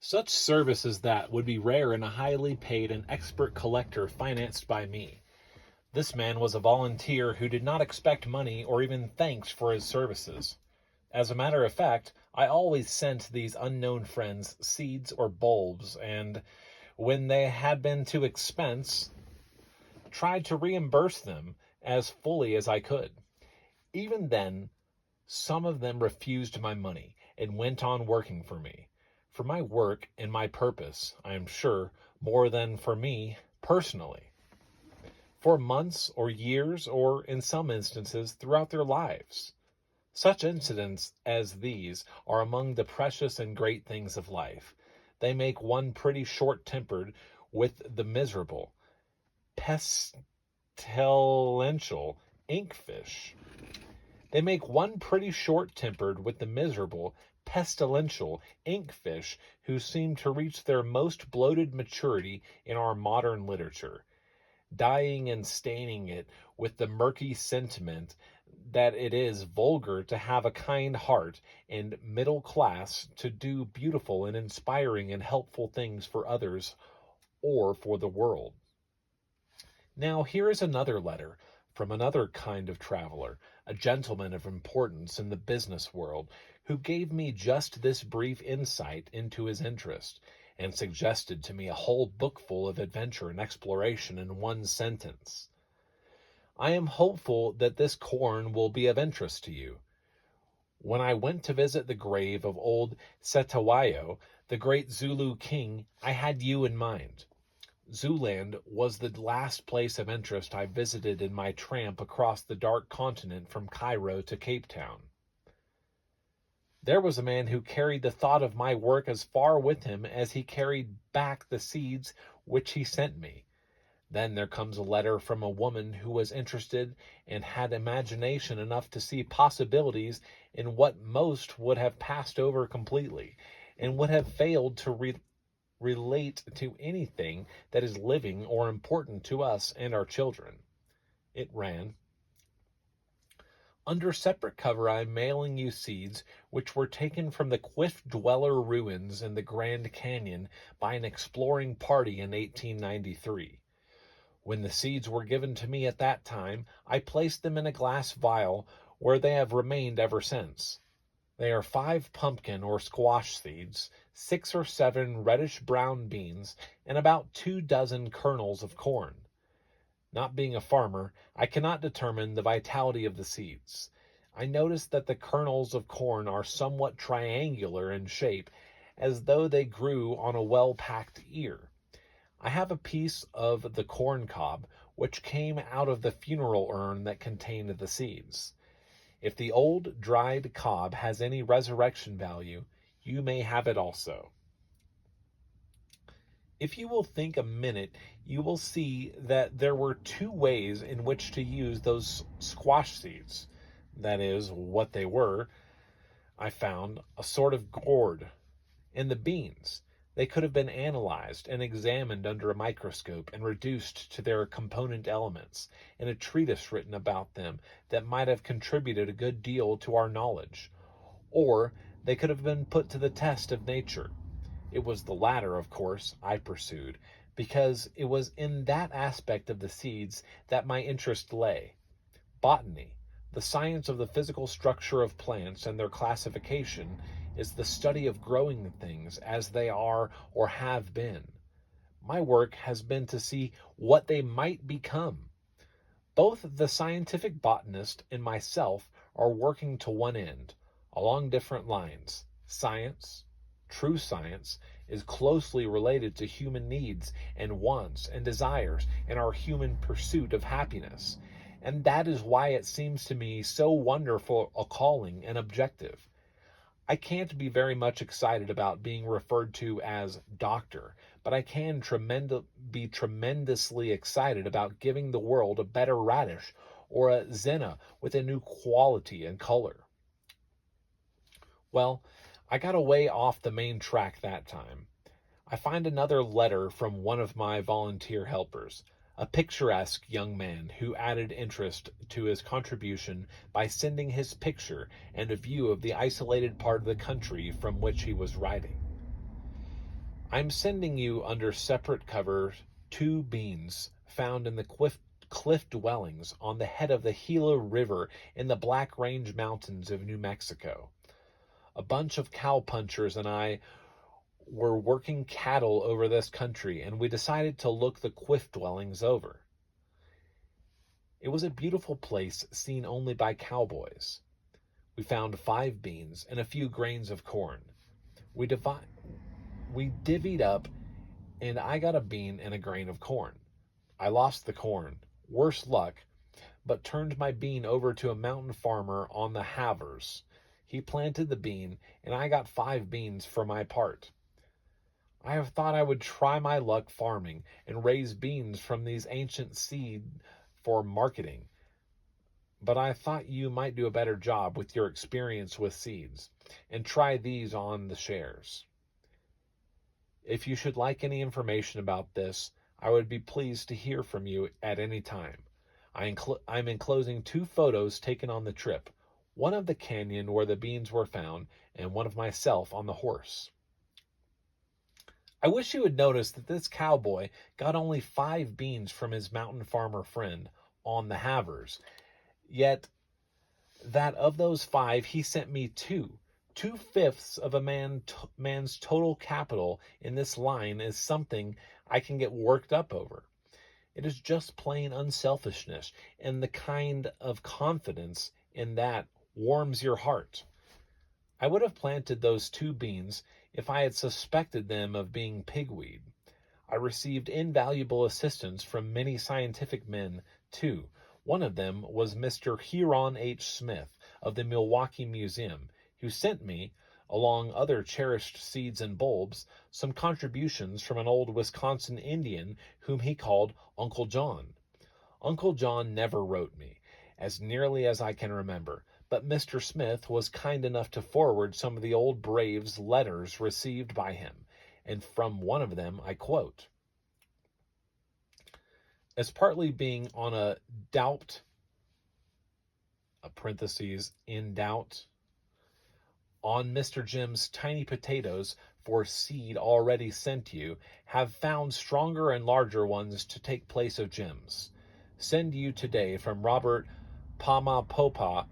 Such service as that would be rare in a highly paid and expert collector financed by me. This man was a volunteer who did not expect money or even thanks for his services. As a matter of fact, I always sent these unknown friends seeds or bulbs, and when they had been to expense, tried to reimburse them as fully as I could. Even then, some of them refused my money and went on working for me. For my work and my purpose, I am sure, more than for me personally. For months or years, or in some instances, throughout their lives. Such incidents as these are among the precious and great things of life. They make one pretty short-tempered with the miserable, pestilential inkfish. They make one pretty short-tempered with the miserable, pestilential inkfish who seem to reach their most bloated maturity in our modern literature, dyeing and staining it with the murky sentiment that it is vulgar to have a kind heart and middle class to do beautiful and inspiring and helpful things for others or for the world. Now, here is another letter from another kind of traveler, a gentleman of importance in the business world, who gave me just this brief insight into his interest, and suggested to me a whole bookful of adventure and exploration in one sentence. I am hopeful that this corn will be of interest to you. When I went to visit the grave of old Setawayo, the great Zulu king, I had you in mind. Zooland was the last place of interest I visited in my tramp across the dark continent from Cairo to Cape Town. There was a man who carried the thought of my work as far with him as he carried back the seeds which he sent me. Then there comes a letter from a woman who was interested and had imagination enough to see possibilities in what most would have passed over completely, and would have failed to relate to anything that is living or important to us and our children. It ran, "Under separate cover I am mailing you seeds which were taken from the Cliff Dweller ruins in the Grand Canyon by an exploring party in 1893. When the seeds were given to me at that time, I placed them in a glass vial where they have remained ever since. They are 5 pumpkin or squash seeds, 6 or 7 reddish-brown beans, and about 2 dozen kernels of corn. Not being a farmer, I cannot determine the vitality of the seeds. I notice that the kernels of corn are somewhat triangular in shape, as though they grew on a well-packed ear. I have a piece of the corn cob, which came out of the funeral urn that contained the seeds. If the old dried cob has any resurrection value, you may have it also. If you will think a minute, you will see that there were 2 ways in which to use those squash seeds. That is, what they were, I found, a sort of gourd. And the beans, they could have been analyzed and examined under a microscope and reduced to their component elements, and a treatise written about them that might have contributed a good deal to our knowledge. Or they could have been put to the test of nature. It was the latter, of course, I pursued, because it was in that aspect of the seeds that my interest lay. Botany, the science of the physical structure of plants and their classification, is the study of growing things as they are or have been. My work has been to see what they might become. Both the scientific botanist and myself are working to one end, along different lines. Science, true science, is closely related to human needs and wants and desires and our human pursuit of happiness. And that is why it seems to me so wonderful a calling and objective. I can't be very much excited about being referred to as doctor, but I can be tremendously excited about giving the world a better radish or a zenna with a new quality and color. Well, I got away off the main track that time. I find another letter from one of my volunteer helpers, a picturesque young man who added interest to his contribution by sending his picture and a view of the isolated part of the country from which he was writing. I'm sending you under separate cover 2 beans found in the cliff dwellings on the head of the Gila River in the Black Range Mountains of New Mexico. A bunch of cowpunchers and I were working cattle over this country, and we decided to look the cliff dwellings over. It was a beautiful place seen only by cowboys. We found 5 beans and a few grains of corn. We divvied up, and I got a bean and a grain of corn. I lost the corn, worse luck, but turned my bean over to a mountain farmer on the Havers. He planted the bean, and I got 5 beans for my part. I have thought I would try my luck farming and raise beans from these ancient seed for marketing. But I thought you might do a better job with your experience with seeds and try these on the shares. If you should like any information about this, I would be pleased to hear from you at any time. I'm enclosing 2 photos taken on the trip, one of the canyon where the beans were found and one of myself on the horse. I wish you had noticed that this cowboy got only 5 beans from his mountain farmer friend on the Havers, yet that of those 5 he sent me 2. 2/5 of a man's total capital in this line is something I can get worked up over. It is just plain unselfishness, and the kind of confidence in that warms your heart. I would have planted those 2 beans if I had suspected them of being pigweed. I received invaluable assistance from many scientific men, too. One of them was Mr. Huron H. Smith of the Milwaukee Museum, who sent me, along other cherished seeds and bulbs, some contributions from an old Wisconsin Indian whom he called Uncle John. Uncle John never wrote me, as nearly as I can remember, but Mr. Smith was kind enough to forward some of the old brave's letters received by him, and from one of them I quote. As partly being on a doubt, in doubt, on Mr. Jim's tiny potatoes for seed already sent you, have found stronger and larger ones to take place of Jim's. Send you today from Robert Pamapopa,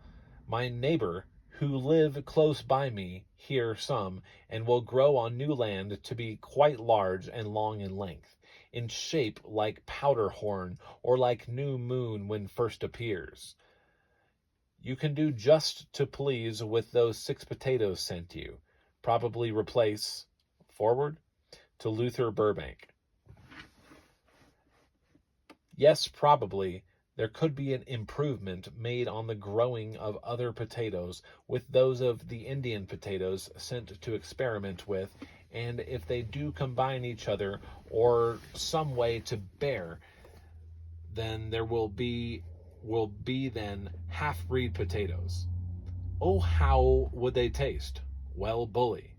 my neighbor, who live close by me here some, and will grow on new land to be quite large and long in length, in shape like powder horn, or like new moon when first appears. You can do just to please with those 6 potatoes sent you. Probably replace, forward, to Luther Burbank. Yes, probably, there could be an improvement made on the growing of other potatoes with those of the Indian potatoes sent to experiment with, and if they do combine each other or some way to bear, then there will be then half-breed potatoes. Oh, how would they taste? Well, bully.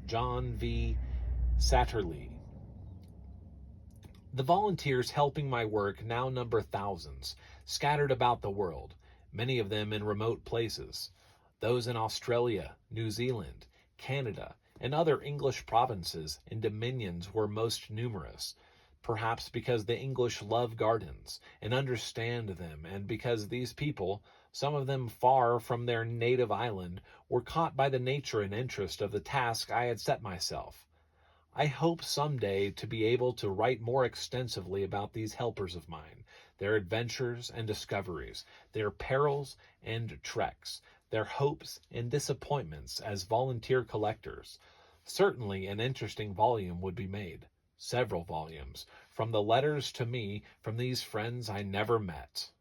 John V. Satterlee. The volunteers helping my work now number thousands, scattered about the world, many of them in remote places. Those in Australia, New Zealand, Canada, and other English provinces and dominions were most numerous, perhaps because the English love gardens and understand them, and because these people, some of them far from their native island, were caught by the nature and interest of the task I had set myself. I hope someday to be able to write more extensively about these helpers of mine, their adventures and discoveries, their perils and treks, their hopes and disappointments as volunteer collectors. Certainly an interesting volume would be made, several volumes, from the letters to me from these friends I never met.